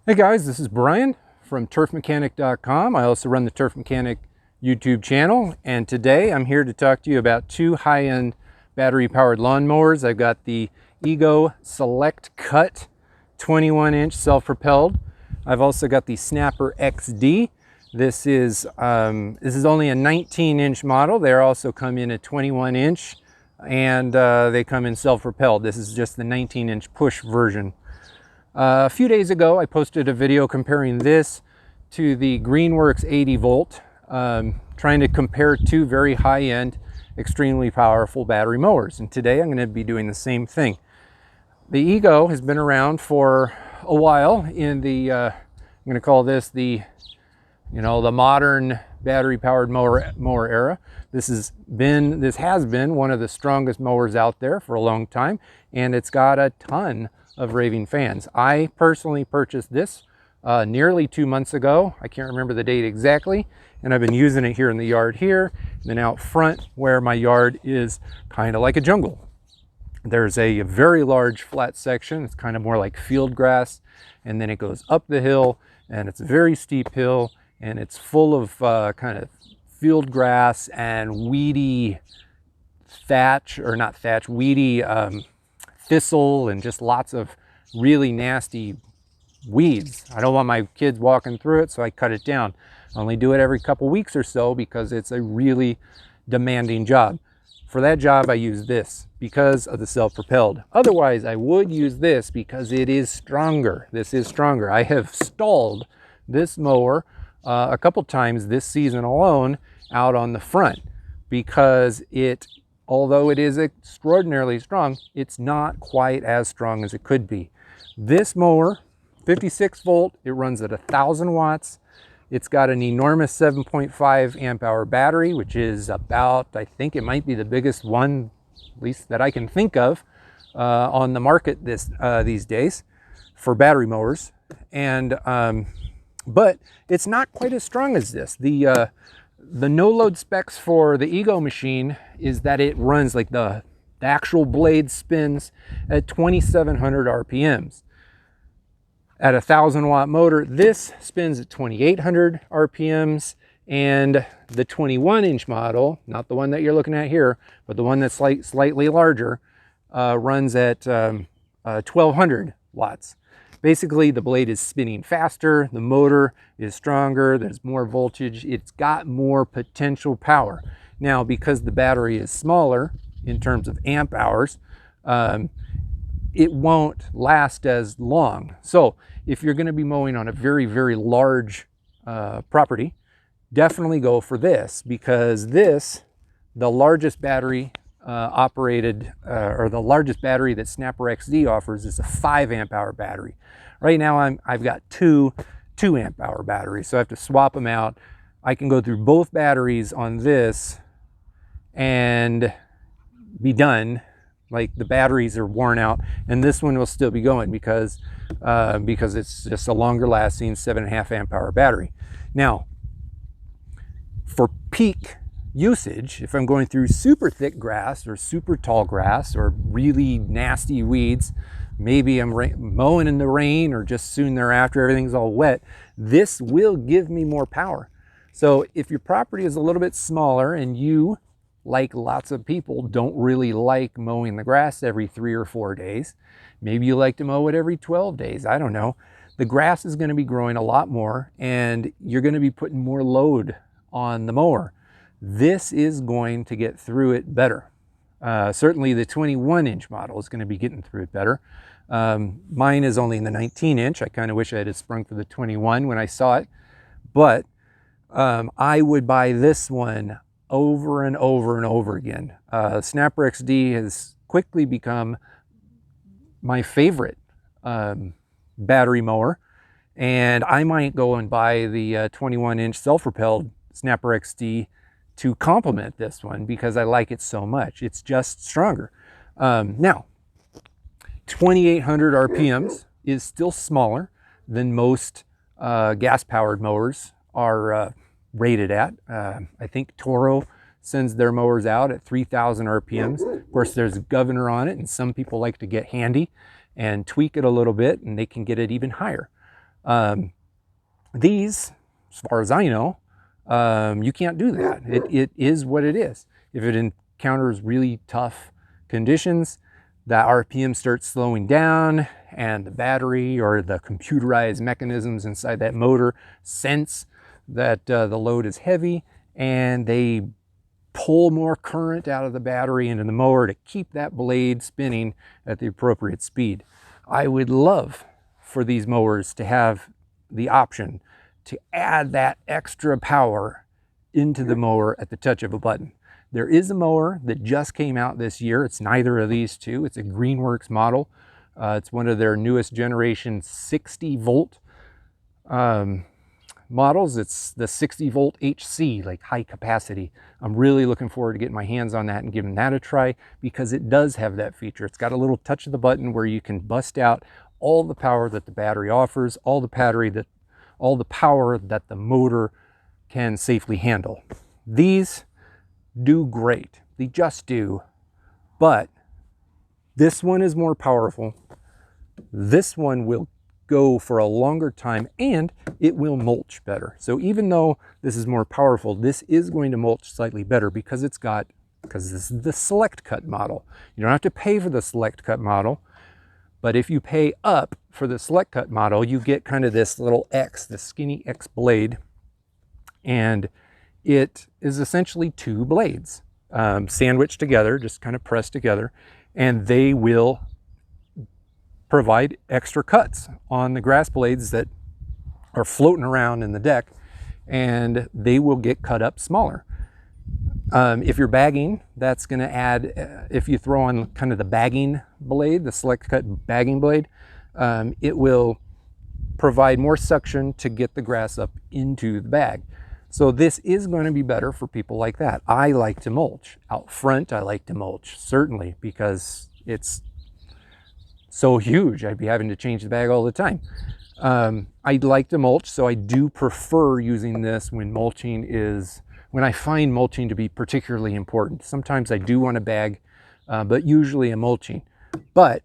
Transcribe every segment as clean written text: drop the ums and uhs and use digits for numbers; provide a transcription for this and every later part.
Hey guys, this is Brian from turfmechanic.com. I also run the Turf Mechanic YouTube channel, and today I'm here to talk to you about two high-end battery-powered lawnmowers. I've got the Ego Select Cut 21-inch self-propelled. I've also got the Snapper XD. This is only a 19-inch model. They also come in a 21-inch, and they come in self-propelled. This is just the 19-inch push version. A few days ago, I posted a video comparing this to the Greenworks 80 volt, trying to compare two very high-end, extremely powerful battery mowers. And today I'm going to be doing the same thing. The Ego has been around for a while in the, I'm going to call this the, the modern battery-powered mower era. This has been one of the strongest mowers out there for a long time, and it's got a ton of raving fans. I personally purchased this nearly 2 months ago. I can't remember the date exactly, and I've been using it here in the yard here, and then out front where my yard is kind of like a jungle. There's a very large flat section. It's kind of more like field grass, and then it goes up the hill, and it's a very steep hill, and it's full of kind of field grass and weedy weedy thistle and just lots of really nasty weeds. I don't want my kids walking through it, so I cut it down. I only do it every couple weeks or so because it's a really demanding job. For that job, I use this because of the self-propelled. Otherwise, I would use this because it is stronger. This is stronger. I have stalled this mower a couple times this season alone out on the front because although it is extraordinarily strong, it's not quite as strong as it could be. This mower, 56 volt, it runs at 1,000 watts. It's got an enormous 7.5 amp hour battery, which is about, I think it might be the biggest one, at least that I can think of, on the market these days for battery mowers. And but it's not quite as strong as this. The no-load specs for the Ego machine is that it runs, like the actual blade spins at 2,700 RPMs. At a 1,000 watt motor, this spins at 2,800 RPMs, and the 21-inch model, not the one that you're looking at here, but the one that's slightly larger, runs at 1,200 watts. Basically, the blade is spinning faster, the motor is stronger, there's more voltage, it's got more potential power. Now, because the battery is smaller in terms of amp hours, it won't last as long. So if you're going to be mowing on a very, very large property, definitely go for this, because the largest battery or the largest battery that Snapper XD offers is a 5 amp hour battery. Right now I've got two 2 amp hour batteries, so I have to swap them out. I can go through both batteries on this and be done. Like, the batteries are worn out, and this one will still be going because it's just a longer lasting 7.5 amp hour battery. Now, for peak usage, if I'm going through super thick grass or super tall grass or really nasty weeds, maybe I'm mowing in the rain or just soon thereafter everything's all wet, this will give me more power. So if your property is a little bit smaller and you, like lots of people, don't really like mowing the grass every 3 or 4 days, maybe you like to mow it every 12 days, I don't know, the grass is going to be growing a lot more and you're going to be putting more load on the mower. This is going to get through it better. Certainly the 21-inch model is going to be getting through it better. Mine is only in the 19-inch. I kind of wish I had sprung for the 21 when I saw it, but I would buy this one over and over and over again. Snapper XD has quickly become my favorite battery mower, and I might go and buy the 21-inch self-propelled Snapper XD to complement this one because I like it so much. It's just stronger. Now, 2,800 RPMs is still smaller than most gas-powered mowers are rated at. I think Toro sends their mowers out at 3,000 RPMs. Of course, there's a governor on it, and some people like to get handy and tweak it a little bit, and they can get it even higher. These, as far as I know, you can't do that. It is what it is. If it encounters really tough conditions, the RPM starts slowing down and the battery or the computerized mechanisms inside that motor sense that the load is heavy, and they pull more current out of the battery into the mower to keep that blade spinning at the appropriate speed. I would love for these mowers to have the option to add that extra power into the mower at the touch of a button. There is a mower that just came out this year. It's neither of these two. It's a Greenworks model. It's one of their newest generation 60 volt models. It's the 60 volt HC, like high capacity. I'm really looking forward to getting my hands on that and giving that a try, because it does have that feature. It's got a little touch of the button where you can bust out all the power that the battery offers, all the power that the motor can safely handle. These do great. They just do. But this one is more powerful. This one will go for a longer time, and it will mulch better. So even though this is more powerful, this is going to mulch slightly better because this is the Select Cut model. You don't have to pay for the Select Cut model, but if you pay up for the Select Cut model, you get kind of this little X, this skinny X blade, and it is essentially two blades sandwiched together, just kind of pressed together, and they will provide extra cuts on the grass blades that are floating around in the deck, and they will get cut up smaller. If you're bagging, that's going to add, if you throw on kind of the bagging blade, the Select Cut bagging blade, it will provide more suction to get the grass up into the bag. So this is going to be better for people like that. I like to mulch. Out front, I like to mulch, certainly, because it's so huge. I'd be having to change the bag all the time. I'd like to mulch, so I do prefer using this when I find mulching to be particularly important. Sometimes I do want a bag, but usually a mulching. But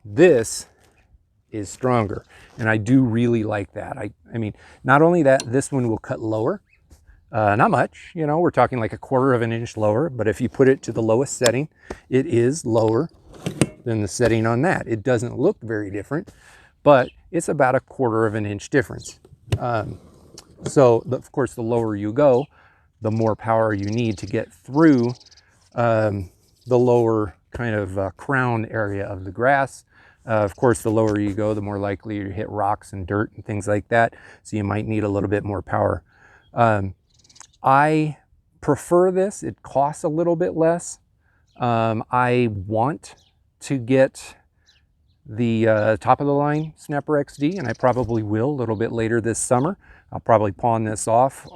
this is stronger, and I do really like that. I mean, not only that, this one will cut lower. Not much, you know, we're talking like 1/4 of an inch lower, but if you put it to the lowest setting, it is lower than the setting on that. It doesn't look very different, but it's about 1/4 of an inch difference. So of course, the lower you go, the more power you need to get through the lower kind of crown area of the grass. Of course, the lower you go, the more likely you hit rocks and dirt and things like that. So you might need a little bit more power. I prefer this. It costs a little bit less. I want to get the top of the line Snapper XD, and I probably will a little bit later this summer. I'll probably pawn this off,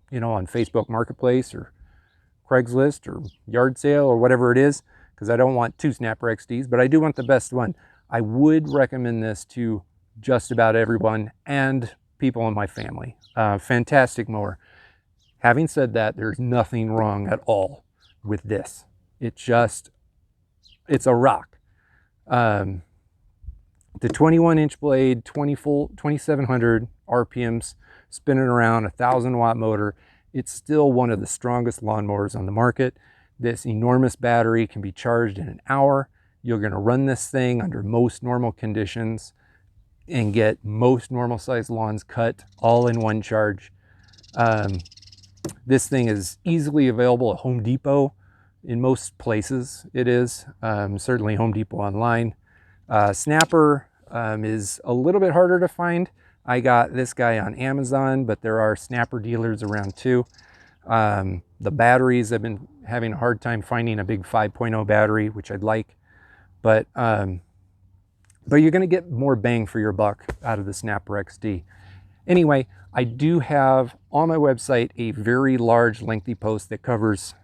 you know, on Facebook Marketplace or Craigslist or yard sale or whatever it is, because I don't want 2 Snapper XDs, but I do want the best one. I would recommend this to just about everyone and people in my family. Fantastic mower. Having said that, there's nothing wrong at all with this. It's a rock. The 21-inch blade, 2700 RPMs, spinning around, 1,000-watt motor. It's still one of the strongest lawnmowers on the market. This enormous battery can be charged in an hour. You're going to run this thing under most normal conditions and get most normal sized lawns cut all in one charge. This thing is easily available at Home Depot. In most places it is, certainly Home Depot online. Snapper is a little bit harder to find. I got this guy on Amazon, but there are Snapper dealers around too. The batteries, I've been having a hard time finding a big 5.0 battery, which I'd like, but you're going to get more bang for your buck out of the Snapper XD. Anyway, I do have on my website a very large, lengthy post that covers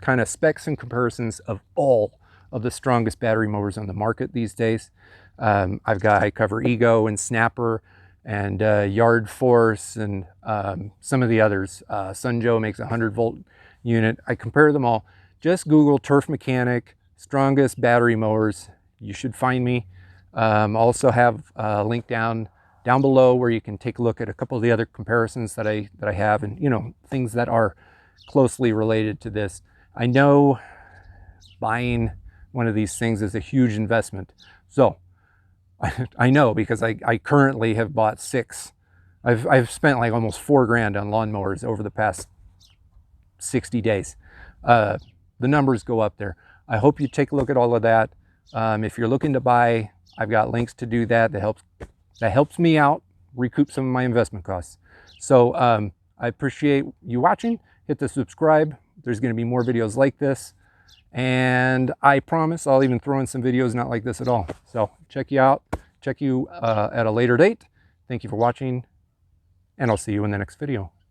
kind of specs and comparisons of all of the strongest battery mowers on the market these days. I cover Ego and Snapper and Yard Force and some of the others. Sunjoe makes a 100-volt unit. I compare them all. Just Google Turf Mechanic strongest battery mowers. You should find me. Also have a link down down below where you can take a look at a couple of the other comparisons that I have, and, you know, things that are closely related to this. I know buying one of these things is a huge investment. So I know, because I currently have bought 6. I've spent like almost $4 grand on lawnmowers over the past 60 days. The numbers go up there. I hope you take a look at all of that. If you're looking to buy, I've got links to do that. That helps me out, recoup some of my investment costs. So I appreciate you watching. Hit the subscribe. There's going to be more videos like this. And I promise I'll even throw in some videos not like this at all. So check you out. Check you at a later date. Thank you for watching, and I'll see you in the next video.